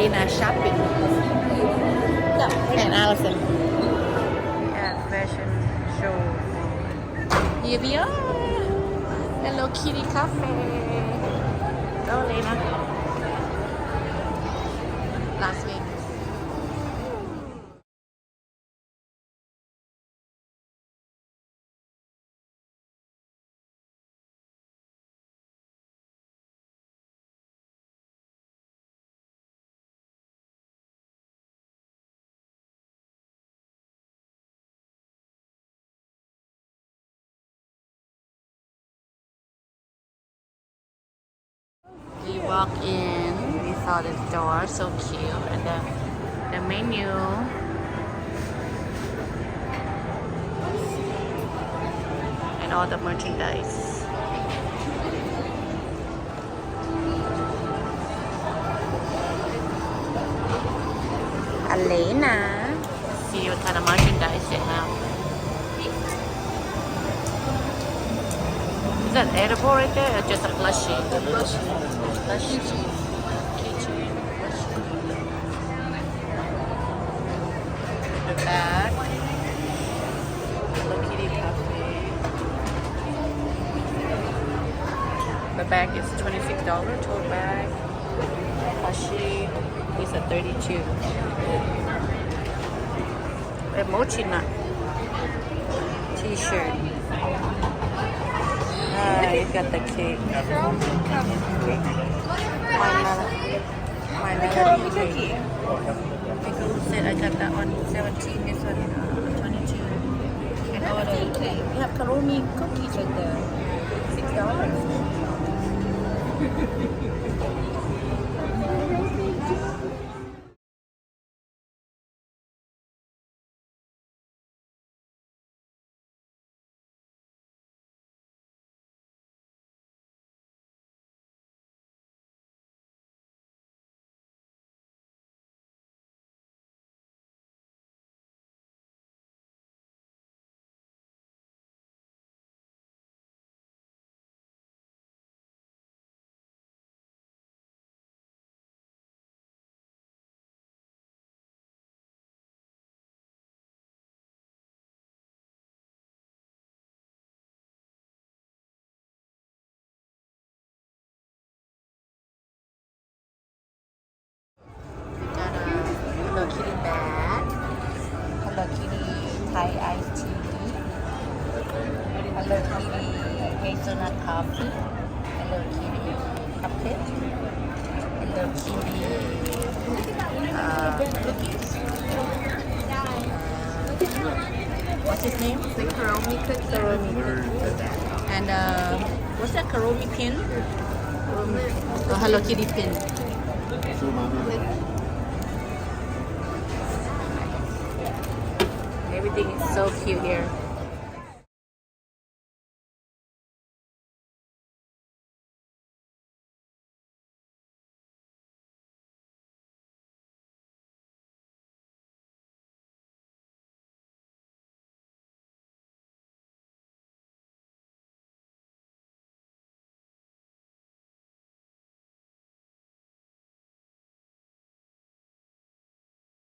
Lena shopping. And Allison. At fashion show. Here we are. Hello Kitty Cafe. Go Lena. Las Vegas. We walk in, we saw the store, so cute, and the menu. And all the merchandise. Elena. See what kind of merchandise they have. Is that edible right there or just a plushie? Plushie. Keychain. Plushie. The bag. Hello Kitty Cafe. The bag is $26. Tote bag. Plushie. These are $32. A mochi nut. T-shirt. You got the cake. My melody cake. Because said I got that one 17, this one 22. You can order. We have Karumi cookies right there. $6. Hello Kitty bag. Hello Kitty Thai iced tea. Hello Kitty hazelnut coffee. Hello Kitty cupcake. Hello Kitty cookies. What's his name? The Karomi cookie. Karomi. And what's that Karomi pin? Oh, Hello Kitty pin. Everything is so cute here.